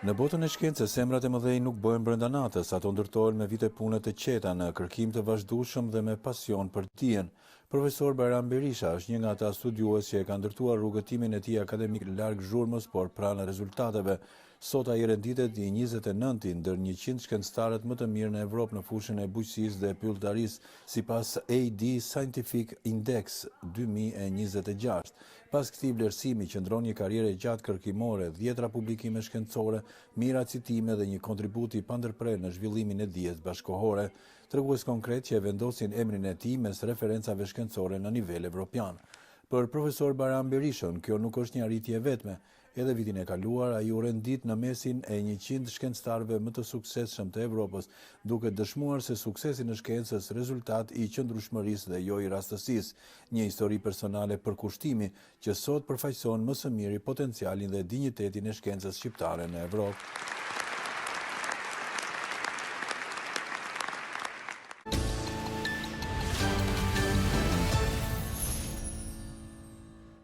Në botën e shkencës, emrat e mëdhej nuk bëhen brenda natës, ato ndërtohen me vite pune të qeta në kërkim të vazhdueshëm dhe me pasion për dijen. Profesor Bajram Berisha është një nga ata studiues që e ka ndërtuar rrugëtimin e tij akademik larg zhurmës, por pranë rezultateve. Sot ai renditet i 29 ndër 100 shkencëtarët më të mirë në Evropë në fushën e bujqësisë dhe pyllëtarisë, sipas AD Scientific Index 2026. Pas këtij vlerësimi qëndron një karrierë gjatë kërkimore, 10 publikime shkencore, mira citime dhe një kontribut i pandërprer në zhvillimin e dijes bashkëkohore, tregues konkret që e vendosin emrin e tij mes referencave shkencore në nivel evropian. Për profesor Bajram Berishën, kjo nuk është një arritje e vetme. Edhe vitin e kaluar, ai u rendit në mesin e 100 shkencëtarëve më të suksesshëm të Evropës, duke dëshmuar se suksesi në shkencë është rezultat i qëndrueshmërisë dhe jo i rastësisë, një histori personale përkushtimi që sot përfaqëson më së miri potencialin dhe dinjitetin e shkencës shqiptare në Evropë.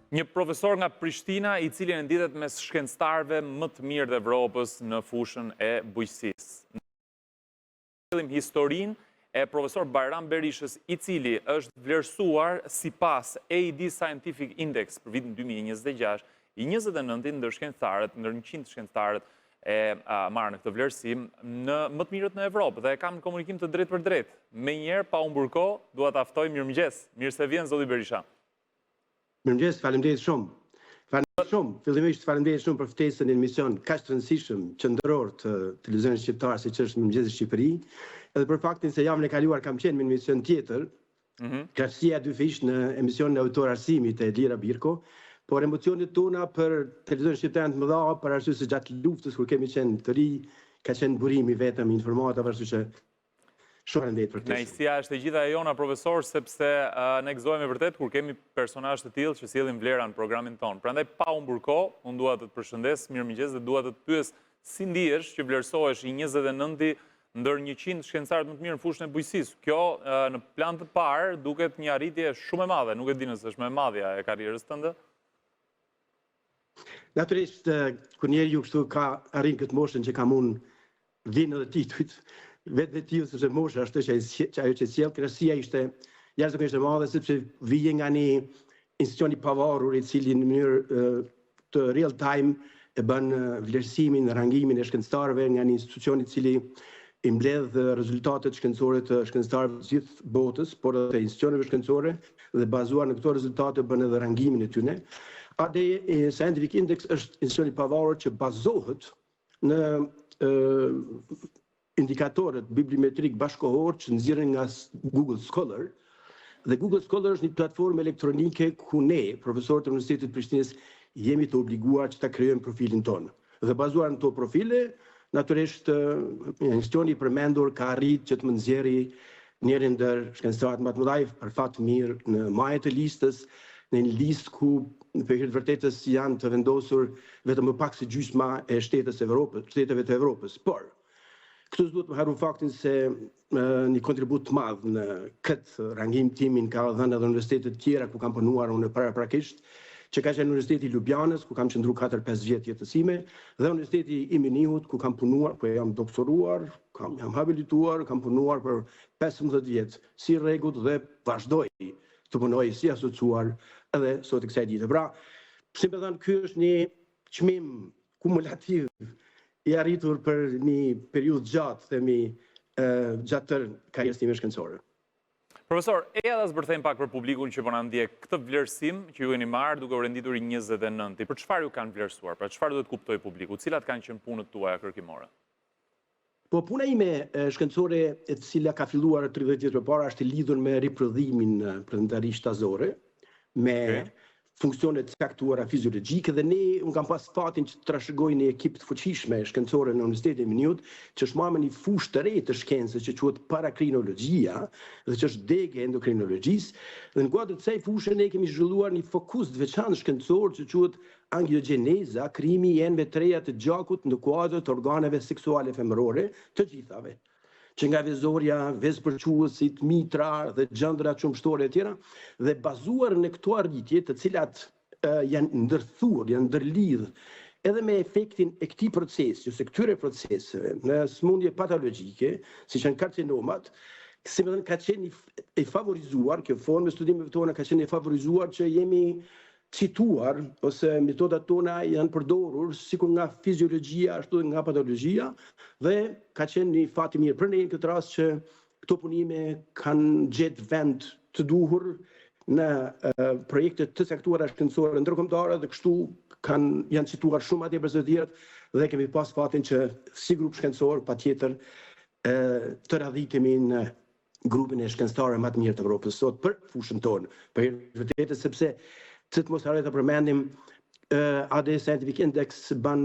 Një profesor nga Prishtina i cili renditet mes shkencëtarëve më të mirë të Evropës në fushën e bujqësisë. Në historinë e profesor Bajram Berishës, i cili është vlerësuar sipas AD Scientific Index për vitin 2026, i 29 ndër shkencëtarët, ndër 100 shkencëtarët e marrën këtë vlerësim në më të mirët në Evropë dhe kam në komunikim të drejtë për drejtë. Menjëherë pa humbur kohë, dua ta ftoj mirëmëngjes. Mirë se vjen zoti Berisha. Mirëmëngjes, faleminderit shumë. Faleminderit shumë. Fillimisht faleminderit shumë për ftesën në emision kaq të rëndësishëm qendror të televizionit shqiptar siç është Mirëmëngjesi Shqipëri, edhe për faktin se javën e kaluar kam qenë në një emision tjetër, Qartësia 2 fish në emisionin e autor arsimit të Elira Birko, por emocionet tona për televizionin shqiptar të mëdha për arsye se gjatë luftës kur kemi qenë të ri, ka qenë burimi vetëm informatave, kështu që Kënaqësia është e gjitha e jona, profesor, sepse ne gëzohemi vërtet kur kemi personazhe të tillë që sillin vlera në programin ton. Prandaj pa humbur kohë, unë dua të të përshëndes, mirëmëngjes, dhe dua të të pyes si ndihesh që vlerësohesh i 29 ndër 100 shkencëtarët më të mirë në fushën e bujqësisë. Kjo në plan të parë duket një arritje shumë e madhe, nuk e di nëse është më e madhja e karrierës tënde. Natyrisht, kur njeriu kështu ka arrin këtë moshën që kam unë, vjen edhe titujt. Vetë tillë sepse mosha është që ajo që sjell kënaqësia ishte jashtëzakonisht e madhe sepse vije nga një institucion i pavarur i cili në mënyrë të real time e bën vlerësimin, rangimin e shkencëtarëve, nga një institucion i cili i mbledh rezultatet shkencore të shkencëtarëve të gjithë botës, por edhe të institucioneve shkencore, dhe bazuar në këto rezultate bën edhe rangimin e tyre. AD Scientific Index është institucion i pavarur që bazohet në indikatorët bibliometrik bashkëkohor që nxirren nga Google Scholar, dhe Google Scholar është një platformë elektronike ku ne, profesorët e Universitetit të Prishtinës, jemi të obliguar që ta krijojmë profilin tonë. Dhe bazuar në to profile, natyrisht institucioni i përmendur ka arritur që të më nxjerrë njërin ndër shkencëtarët më të mëdhenj për fat të mirë në majën e listës, në një listë ku për hir të vërtetës janë të vendosur vetëm më pak se gjysma e shteteve të Evropës. Por këtu s'duhet të harru faktin se një kontribut të madh në këtë rangim timin ka dhënë edhe universitetet tjera ku kam punuar unë paraprakisht, që ka qenë Universiteti i Ljubljanës, ku kam qëndruar 4-5 vjet jetësime, dhe Universiteti i Minihut, ku kam punuar, ku jam doktoruar, jam habilituar, kam punuar për 15 vjet si rregull dhe vazhdoj të punoj si asociuar edhe sot e kësaj dite. Pra, si më thënë, ky është një çmim kumulativ i arritur për një periudhë gjatë, themi, gjatë tërë karrierës time shkencore. Profesor, ta zbërthejmë pak për publikun që po na ndjek këtë vlerësim që ju keni marrë duke u renditur i 29. Për çfarë ju kanë vlerësuar? Për çfarë duhet kuptoj publiku? Cilat kanë qenë punët tuaja kërkimore? Po puna ime shkencore e cila ka filluar 30 vjet përpara është e lidhur me riprodhimin prendarisht shtazore, me funksionet caktuara fiziologjike, dhe unë kam pas fatin që të trashëgoj një ekip të fuqishme shkencore në Universitetin e Minihut, që është marrë një fushë të re të shkencës që quhet parakrinologjia dhe që është dege e endokrinologjisë, dhe në kuadër të kësaj fushë ne kemi zhvilluar një fokus të veçantë shkencor që quhet angiogjeneza, krijimi i enëve të reja të gjakut në kuadër të organeve seksuale femërore të gjithave, që nga vezorja, vezpërquësit, mitra dhe gjëndra qumshtore e tjera, dhe bazuar në këto arritje të cilat janë ndërthur, janë ndërlidh edhe me efektin e këtij procesi, ose këtyre proceseve, në smundje patologjike, si që në karcinomat, si më thënë, ka qenë i favorizuar, kjo formë e studimeve tona ka qenë i favorizuar që jemi cituar, ose metodat tona janë përdorur, sikur nga fiziologjia, ashtu nga patologjia, dhe ka qenë një fat i mirë për ne në këtë rast që këto punime kanë gjetë vend të duhur në projekte të caktuara shkencore ndërkombëtare dhe kështu janë cituar shumë atje për së tjerët dhe kemi pas fatin që si grup shkencor patjetër të radhikemi në grupin e shkencëtarëve më të mirë të Evropës sot për fushën tonë. Për vërtetë sepse të mos harroj të përmendim AD Scientific Index ban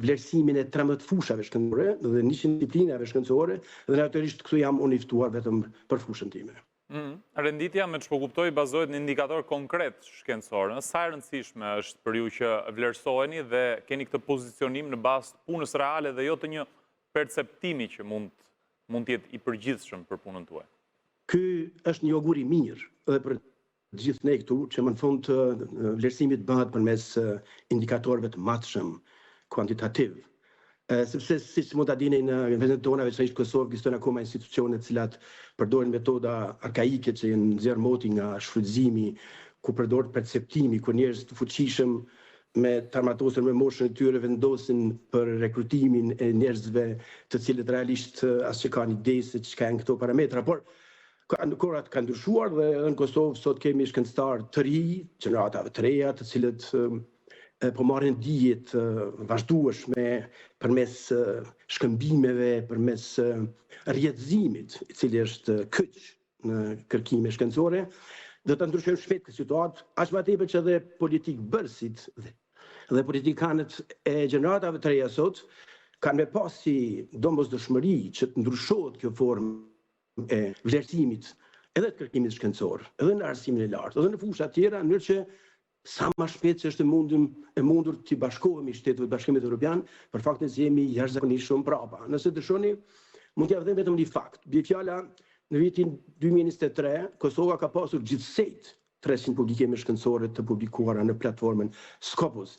vlerësimin e 13 fushave shkencore dhe 100 disiplinave shkencore dhe natyrisht këtu jam unë i ftuar vetëm për fushën time. Renditja, me ç'po kuptoj, bazohet në indikator konkret shkencor. Sa e rëndësishme është për ju që vlerësoheni dhe keni këtë pozicionim në bazë të punës reale dhe jo të një perceptimi që mund të jetë i përgjithshëm për punën tuaj? Ky është një augur i mirë edhe për gjithë ne këtu, që më në fund të vlerësimit bëhet përmes indikatorëve të matshëm kuantitativ. Sepse siç mund ta dini në vendet tona, veçanërisht Kosovë, ekzistojnë akoma institucione të cilat përdorin metoda arkaike që janë nxjerrë moti nga shfrytëzimi, ku përdoret perceptimi, ku njerëz të fuqishëm me tarmatosur me moshën e tyre vendosin për rekrutimin e njerëzve të cilët realisht as që kanë ide se çka janë këto parametra, por korat kanë ndryshuar dhe në Kosovë sot kemi shkencëtar të ri, gjeneratave të reja, të cilët po marrin dije të vazhdueshme përmes shkëmbimeve, përmes rrjedhëzimit, i cili është kyç në kërkime shkencore, do ta ndryshojmë shpejt këtë situatë, aq më tepër që edhe politikbërësit dhe politikanët e gjeneratave të reja sot kanë me pasi domosdoshmëri që të ndryshohet kjo formë e vlerësimit edhe të kërkimit shkencor, edhe në arsimin e lartë, edhe në fusha tjera, në mënyrë që sa më shpejt që është e mundur të bashkohemi Shtetëve të Bashkimit Evropian, për faktin se jemi jashtëzakonisht shumë prapa. Nëse dëshoni, mund t'ja them vetëm një fakt. Bie fjala në vitin 2023, Kosova ka pasur gjithsejt 300 publikime shkencore të publikuara në platformën Scopus.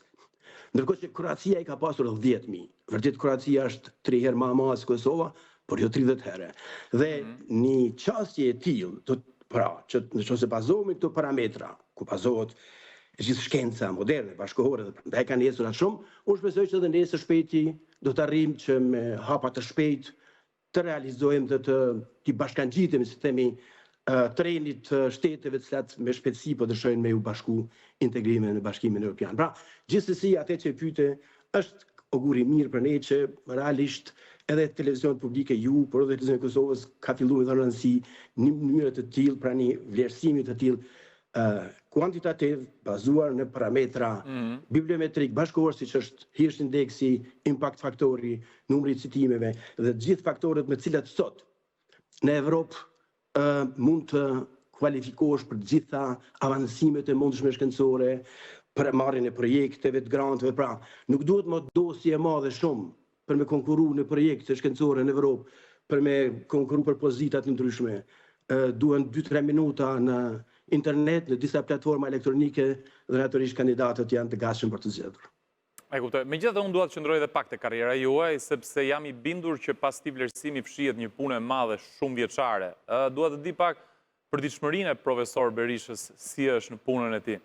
Ndërkohë që Kroacia i ka pasur 10.000. Vërtet Kroacia është 3 herë më e madhe se Kosova, por jo 30 herë. Dhe një çështje e tillë, që nëse bazohemi këto parametra, ku bazohet gjithë shkenca moderne, bashkëkohore dhe prandaj kanë nesër atë shumë, unë shpresoj që edhe nesër shpejti do të arrijmë që me hapa të shpejt të realizojmë dhe të bashkangjitemi, si themi, trenit të shteteve të cilat me shpejtësi po dëshojnë me u bashku integrime në Bashkimin Evropian. Pra, gjithsesi atë që pyete është auguri mirë për ne që realisht edhe televizionet publike ju, por edhe televizioni i Kosovës ka filluar të rëndësi në mënyrë të tillë, pra një vlerësimi të tillë kuantitativ, bazuar në parametra bibliometrik bashkëkohor, siç është Hirsch indeksi, impact faktori, numri i citimeve dhe të gjithë faktorët me të cilat sot në Evropë mund të kualifikohesh për të gjitha avancimet e mundshme shkencore, për marrjen e projekteve të granteve. Pra, nuk duhet më dosje e madhe shumë për me konkuru në projekte shkencore në Evropë, për me konkuru për pozitat të ndryshme. Duhen 2-3 minuta në internet, në disa platforma elektronike dhe natyrisht kandidatët janë të gatshëm për të zgjedhur. E kuptoj. Megjithatë unë dua të qëndroj edhe pak te karriera juaj, sepse jam i bindur që pas këtij vlerësimi fshihet një punë e madhe shumë vjeçare. Dua të di pak përditshmërinë e profesor Berishës, si është në punën e tij.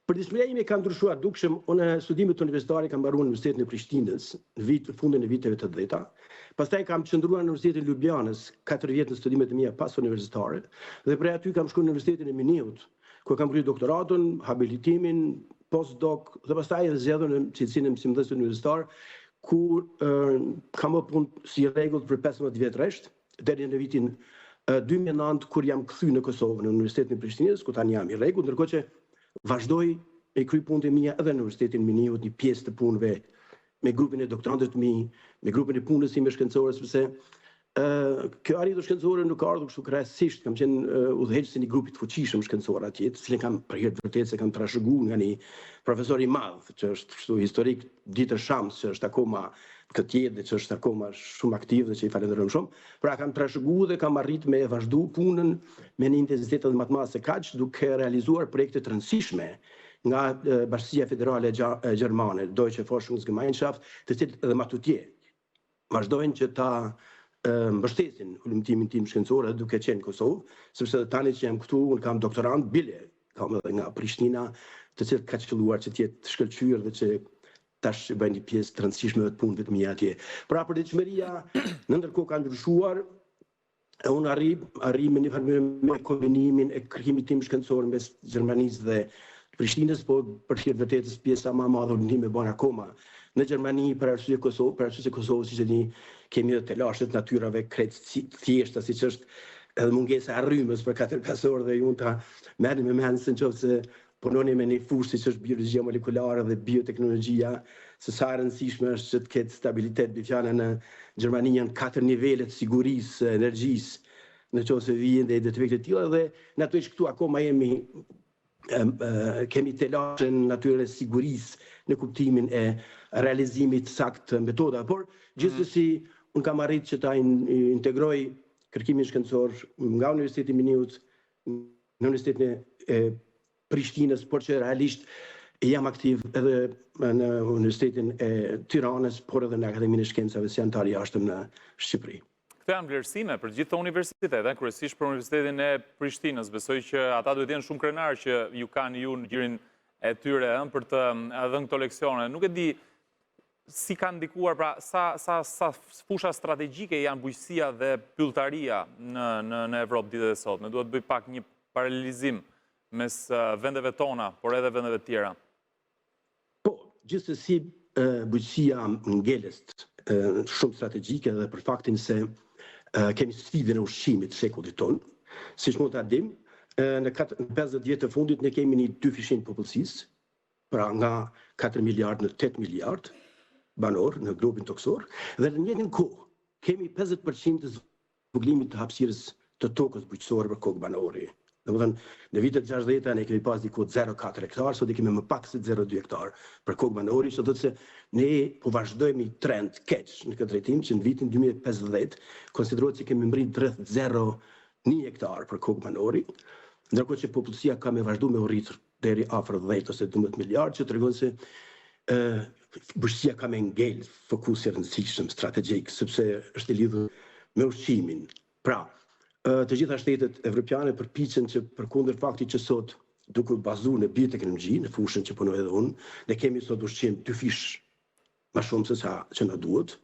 Përditshmëria ime ka ndryshuar dukshëm. Unë studimet universitare kam mbaruar në Universitetin e Prishtinës në fundin e viteve të 80-ta. Pastaj kam qëndruar në Universitetin e Ljubljanës 4 vjet në studimet e mia pas universitare dhe prej aty kam shkuar në Universitetin e Miniut, ku kam kryer doktoratën, habilitimin, postdoc dhe pastaj zgjedhur në cilësinë e mësimdhënësit universitar, ku kam bërë punë si rregull për 15 vjet rresht deri në vitin 2009 kur jam kthyer në Kosovë në Universitetin e Prishtinës, ku tani jam i rregull, ndërkohë që vazhdoj e kryj punët e mia edhe në Universitetin Miniut, një pjesë të punëve me grupin e doktorantëve të mi, me grupin e punës time shkencore, sepse kjo arritur shkencore nuk ka ardhur kështu krejtësisht. Kam qenë udhëheqës i një grupi të fuqishëm shkencor atje, të cilin kam për herë të vërtetë se kam trashëguar nga një profesor i madh, që është kështu historik, Dieter Shams, që është akoma këtë jetë dhe që është akoma shumë aktiv dhe që i falenderojmë shumë. Pra kam trashëguar dhe kam arrit me vazhdu punën me një intensitet më të madh se kaq, duke realizuar projekte të rëndësishme nga Bashkia Federale Gjermane, Deutsche Forschungsgemeinschaft, të cilët edhe më tutje vazhdojnë që ta mbështesin hulumtimin tim shkencor duke qenë në Kosovë, sepse tani që jam këtu, unë kam doktorant bile, kam edhe nga Prishtina, të cilët ka qëlluar që të jetë shkëlqyer dhe që tash bëjnë një pjesë të rëndësishme të punëve të mia atje. Pra përditshmëria në ndërkohë ka ndryshuar. Unë arri me një farë me kombinimin e kërkimit tim shkencor mes Gjermanisë dhe Prishtinës, po për të vërtetës pjesa më e madhe ulëndime bën akoma në Gjermani për arsye Kosovë, për arsye se Kosovë siç e dini kemi edhe telashet natyrave krejt thjeshta, siç është edhe mungesa e rrymës për 4 pasor dhe unë ta merrni me mend se nëse punoni me një fushë siç është biologjia molekulare dhe bioteknologjia, se sa e rëndësishme është që të ketë stabilitet bifjane në Gjermani janë 4 nivele të sigurisë, energjisë, në qoftë se vijnë dhe detyrat e tilla dhe natyrisht këtu akoma kemi telashen natyrën e sigurisë në kuptimin e realizimit sakt të metoda, por gjithsesi unë kam arritur që ta integroj kërkimin shkencor nga Universiteti i Miniut në Universitetin e Prishtinës, por që realisht jam aktiv edhe në Universitetin e Tiranës, por edhe në Akademinë e Shkencave si antar i jashtëm në Shqipëri. Këto janë vlerësime për gjithë të universitetet, kryesisht për Universitetin e Prishtinës. Besoj që ata duhet jenë shumë krenarë që ju kanë ju në gjirin e tyre për të dhënë këto leksione. Nuk e di si kanë ndikuar, pra sa fusha strategjike janë bujqësia dhe pylltaria në Evropë ditët e sotme. Duhet bëj pak një paralelizim mes vendeve tona, por edhe vendeve tjera. Po, gjithsesi bujqësia ngelest shumë strategjike dhe për faktin se kemi sfidën e ushqimit shekullit tonë. Siç mund ta dim, në 50 vjet të fundit ne kemi një 2% popullsisë, pra nga 4 miliard në 8 miliard banor në globin toksor, dhe në njëjtën kohë kemi 50% të zvoglimit të hapësirës të tokës bujqësore për kokë banori. Domethënë, në vitet 60 ne kemi pas diku 0,4 hektar, sot kemi më pak se 0,2 hektar për kokë banori, që do të thotë se ne po vazhdojmë një trend keq në këtë drejtim që në vitin 2050 konsiderohet se kemi mbrit rreth 0,1 hektar për kokë banori, ndërkohë që popullsia ka me vazhdu me u rritur deri afër 10 ose 12 miliard, që tregon se bujqësia ka me ngel fokus i rëndësishëm strategjik, sepse është i lidhur me ushqimin. Pra, të gjitha shtetet evropiane përpiqen që përkundër faktit që sot duke bazuar në bioteknologji, në fushën që punoj edhe unë, ne kemi sot ushqim 2 fish më shumë se sa që na duhet.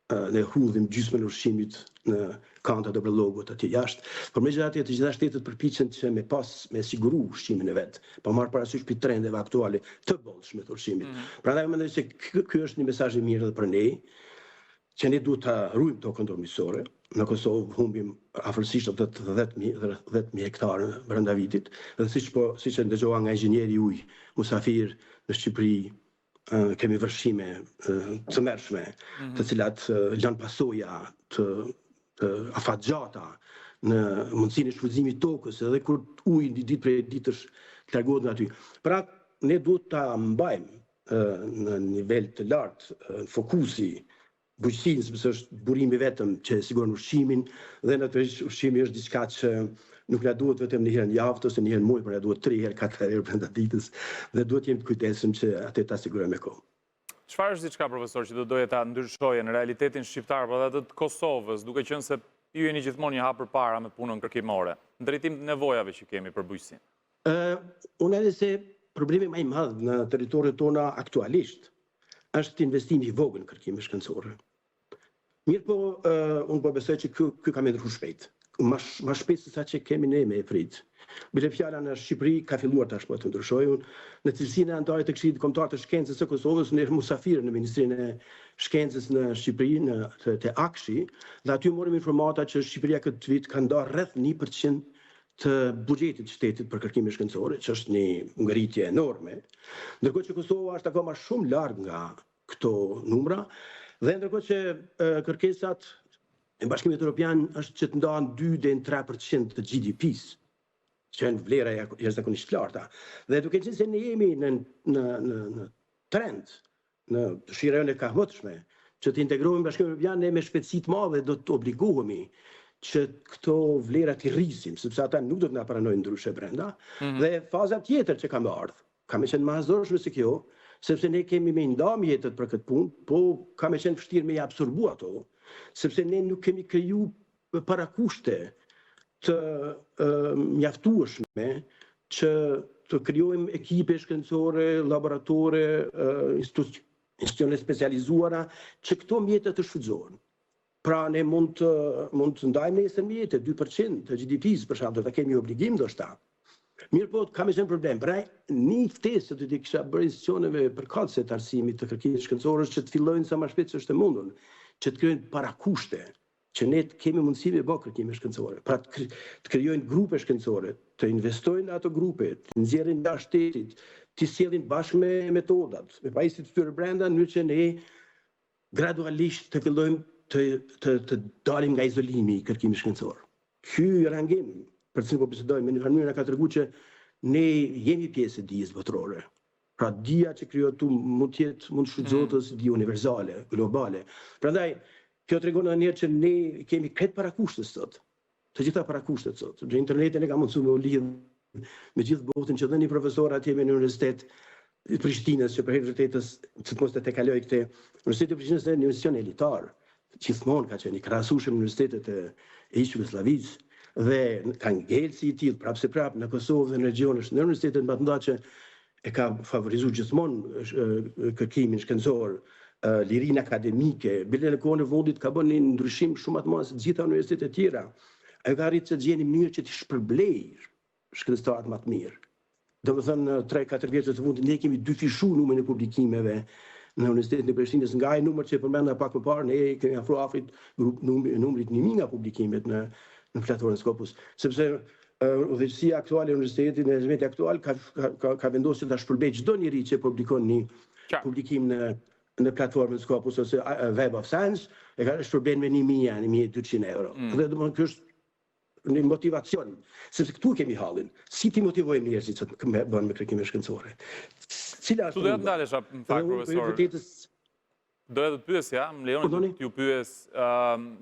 Ne hudhim gjysmën e ushqimit në kantat e brellogut atje jashtë. Por megjithatë të gjitha shtetet përpiqen që me siguru ushqimin e vet, pa marrë parasysh për trendeve aktuale të bollshme të ushqimit. Prandaj mendoj se ky është një mesazh i mirë edhe për ne, që ne duhet ta ruajmë tokën tonë miqësore. Në Kosovë humbim afërsisht 10.000 hektarë brenda vitit, dhe siç e ndëgjova nga inxhinieri ujë Musafir në Shqipëri, kemi vërshime të mërshme, të cilat lanë pasoja të afatgjata në mundësinë e shfrytëzimit tokës, edhe kur uji ditë prej ditësh të largohet nga aty. Pra, ne duhet ta mbajmë në nivel të lartë fokusi bujqësinë, sepse është burimi vetëm që siguron ushqimin, dhe natyrisht ushqimi është diçka që nuk na duhet vetëm një herë në javë ose një herë në muaj, por na duhet 3 herë, 4 herë brenda ditës, dhe duhet jemi të kujdesshëm që atë ta sigurojmë me kohë. Çfarë është diçka, profesor, që do doje ta ndryshoje në realitetin shqiptar, por edhe të Kosovës, duke qenë se ju jeni gjithmonë një hap përpara me punën kërkimore, në drejtim të nevojave që kemi për bujqësinë? Unë edhe se problemi më i madh në territoret tona aktualisht është investimi i vogël në kërkime shkencore. Mirë po, unë po besoj që ky ka me ndryshuar shpejt. Ma shpejt se sa që kemi ne me e prit. Bile fjala në Shqipëri ka filluar tashmë të ndryshojë. Në cilësinë e antarit të Këshillit Kombëtar të Shkencës së Kosovës, në musafir në Ministrinë e Shkencës në Shqipëri, te Akshi, dhe aty morëm informata që Shqipëria këtë vit ka ndarë rreth 1% të buxhetit të shtetit për kërkime shkencore, që është një ngritje enorme, ndërkohë që Kosova është akoma shumë larg nga këto numra, dhe ndërkohë që kërkesat e Bashkimit Evropian është që të ndahen 2 deri në 3% të GDP-s, që janë vlera jashtëzakonisht të larta. Dhe duke qenë se ne jemi në trend, në dëshirën e kahmëtshme, që të integrohemi në Bashkimin Evropian, ne me shpejtësi të madhe do të obligohemi që këto vlera të rrisim, sepse ata nuk do të na pranojnë ndryshe brenda. Dhe faza tjetër që ka më ardhur, ka me qenë mahazorshme se kjo, sepse ne kemi me nda mjetët për këtë punë, po ka me qenë vështirë me i absorbu ato, sepse ne nuk kemi kriju parakushte të mjaftueshme që të krijojmë ekipe shkencore, laboratore, institucione specializuara që këto mjetët të shfrytëzohen. Pra ne mund të ndajmë nesër mjetët 2% të GDP-s për shkak, do ta kemi obligim ndoshta. Mirë po, ka me qenë problem. Pra, një ftesë të të kisha bërë institucioneve përkatëse të arsimit të kërkimit shkencore që të fillojnë sa më shpejt që është e mundur, që të krijojnë parakushte, që ne të kemi mundësi me bërë kërkime shkencore. Pra të krijojnë grupe shkencore, të investojnë ato grupe, të nxjerrin jashtë shtetit, të sjellin bashkë me metodat, me pajisjet e tyre brenda, në që ne gradualisht të fillojmë të dalim nga izolimi i kërkimit shkencor. Ky rangim për cilin po bisedojmë, në mënyrë na ka treguar që ne jemi pjesë e dijes botërore. Pra dia që krijohet tu mund shfrytëzohet si dije universale, globale. Prandaj kjo tregon ndonjëherë që ne kemi këtë parakushte sot. Të gjitha parakushtet sot. Në internetin e ka mundsuar me u lidh me gjithë botën që dhe një profesor atje me në universitet i Prishtinës, që për herë vërtetës që mos të kaloj këtë, Universiteti i Prishtinës është një institucion elitar. Gjithmonë ka qenë i krahasueshëm me universitetet e Jugosllavisë dhe ka ngelsi i tillë prapse prap në Kosovë dhe në region është në universitetet më të mëdha që e ka favorizuar gjithmonë kërkimin shkencor, lirinë akademike. Bile në kohën e fundit ka bën një ndryshim shumë të madh se të gjitha universitetet e tjera. Ai ka arritur të gjeni një mënyrë që të shpërblej shkencëtarët më të mirë. Domethënë 3-4 vjet të fundit ne kemi dyfishuar numrin e publikimeve në Universitetin e Prishtinës, nga ai numër që përmenda pak më parë, ne kemi afrit numrit 1000 nga publikimet në platformën Scopus, sepse udhëheqësia aktuale e universitetit, në regjimenti aktual ka vendosur ta shpërbejë çdo njeri që publikon një publikim në platformën Scopus ose Web of Science, e ka shpërbejë me 1200 euro. Dhe domethënë ky është një motivacion, sepse këtu kemi hallin. Si ti motivojmë njerëzit që të bëjnë me kërkime shkencore? Cila është? Tu do të ndalesha, në fakt, profesor. Doja të pyesja, më lejoni t'ju pyes,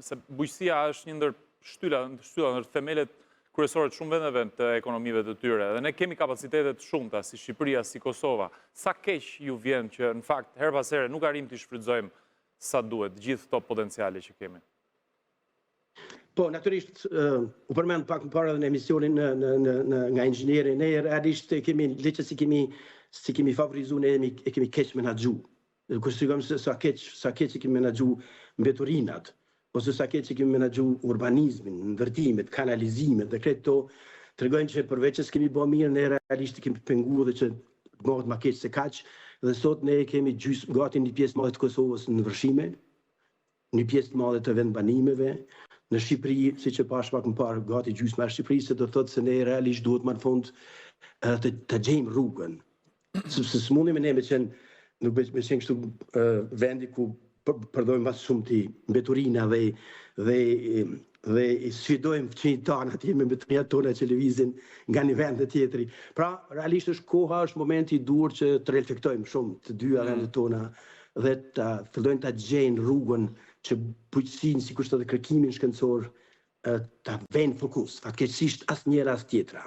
se bujqësia është një ndër ndër themelet kryesore të shumë vendeve të ekonomive të tyre. Dhe ne kemi kapacitetet shumëta, si Shqipëria, si Kosova. Sa keq ju vjen që, në fakt, her pas here nuk arrim t'i shfrytëzojmë sa duhet, gjithë këto potenciale që kemi? Po, natyrisht, u përmend pak më parë në emisionin nga inxhinieri, ne realisht kemi leqë si kemi favorizuar, ne e kemi keq menaxhu. Kur shikojmë se sa keq kemi menaxhu mbeturinat, ose sa keq që kemi menaxhu urbanizmin, ndërtimet, kanalizimet dhe këto tregojnë që përveç se kemi bërë mirë, ne realisht kemi penguar dhe që bëhet më keq se kaq, dhe sot ne kemi gati një pjesë madhe të Kosovës në vërshime, një pjesë të madhe të vendbanimeve, në Shqipëri, siç e pash pak më parë, gati gjysma e Shqipërisë, se do thotë se ne realisht duhet më në fund të gjejmë rrugën. Sepse s'mundemi ne me qenë kështu vendi ku përdojmë mas shumë ti mbeturina dhe sfidojmë fëmijët tanë atje me mbeturinat tona që lëvizin nga një vend të tjetri. Pra, realisht është momenti i duhur që të reflektojmë shumë të dyja vendet tona dhe të fillojnë të gjejnë rrugën që bujqësinë, sikur edhe kërkimin shkencor, ta vënë fokus, fatkeqësisht asnjëra as tjetra.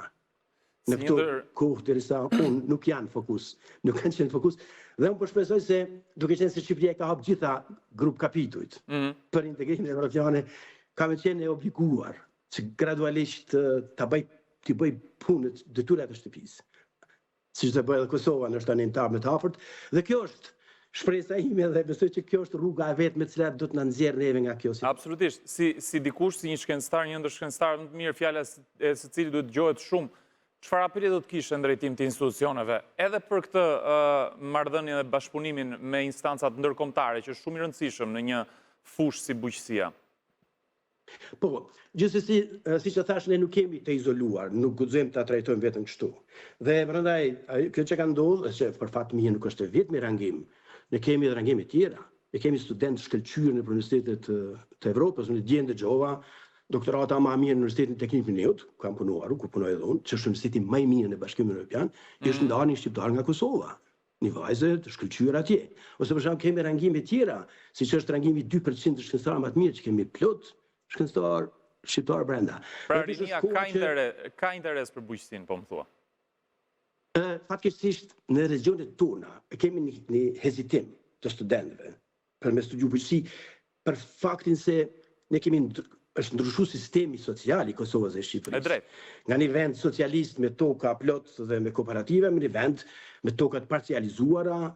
Në këto kohë derisa unë nuk janë fokus, nuk kanë qenë fokus. Dhe unë po shpresoj se, duke qenë se Shqipëria ka hapë gjitha grup kapitujt për integrimin evropiane, ka me qenë e obliguar që gradualisht të bëj punët detyrat e shtëpisë. Siç të bëjë edhe Kosova, ndoshta në antar më të afërt, dhe kjo është shpresa ime dhe besoj që kjo është rruga e vetme e cila do të na nxjerrë neve nga kjo situatë. Absolutisht, si dikush, si një shkencëtar, një ndër shkencëtarët më të mirë, fjala e së cilit duhet dëgjohet shumë. Çfarë apeli do të kishte në drejtim të institucioneve, edhe për këtë marrëdhënie dhe bashkëpunimin me instancat ndërkombëtare, që është shumë i rëndësishëm në një fushë si bujqësia? Po, gjithsesi, siç e thash, ne nuk kemi të izoluar, nuk guxojmë ta trajtojmë vetëm kështu. Dhe prandaj, kjo që ka ndodhur, që për fat mirë nuk është vetëm rangim, ne kemi edhe rangime tjera. Ne kemi studentë shkëlqyer në universitetet të Evropës, në Dien dëgjova, doktorata më e mirë në Universitetin Teknik Mineut, kam punuar, ku punoj edhe unë, që është universiteti më i mirë në Bashkimin Evropian, është ndarë një shqiptar nga Kosova. Një vajzë të shkëlqyer atje. Ose për shembull kemi rangime tjera, siç është rangimi 2% të shkencëtarëve më të mirë, që kemi plot shkencëtar shqiptar brenda. Pra rinia ka interes për bujqësinë, po më thua. Fatkeqësisht në regionet tona kemi një hezitim të studentëve për me studiu bujqësi për faktin se ne kemi është ndryshu sistemi social i Kosovës dhe Shqipërisë. E drejt. Nga një vend socialist me toka plot dhe me kooperative, me një vend me tokat parcializuara,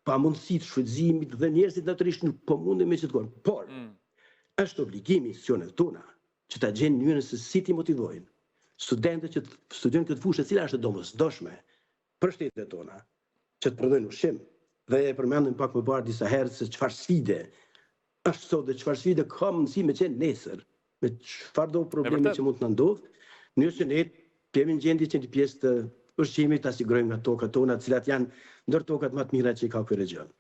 pa mundësi të shfrytëzimit dhe njerëzit natyrisht nuk po mundin me që të konë. Por, është obligimi institucionet tona që ta gjenë mënyrën se si ti motivojnë studentët që të studiojnë këtë fushë e cila është e domosdoshme për shtetet tona, që të prodhojnë ushqim. Dhe e përmendëm pak më parë disa herë se çfarë sfide është sot dhe çfarë sfide ka mundësi me qenë nesër, me çfarë do probleme që mund të na ndodhë, nëse që ne kemi në gjendje që një pjesë të ushqimit ta sigurojmë nga tokat tona, të cilat janë ndër tokat më të mira që i ka ky region.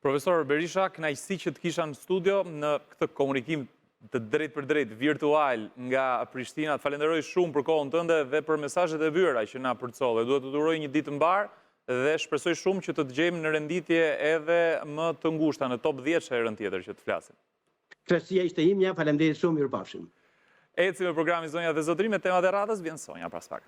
Profesor Berisha, kënaqësi që të kisha në studio në këtë komunikim të drejt për drejt virtual nga Prishtina. Të falenderoj shumë për kohën tënde dhe për mesazhet e vyera që na përcolle. Duhet të duroj një ditë të mbar dhe shpresoj shumë që të dëgjojmë në renditje edhe më të ngushta në top 10 herën tjetër që të flasim. Kënaqësia ishte imja, faleminderit shumë, mirupafshim. Eci me programin Zonja dhe Zotëri me temat e radhës, vjen Sonja pas pak.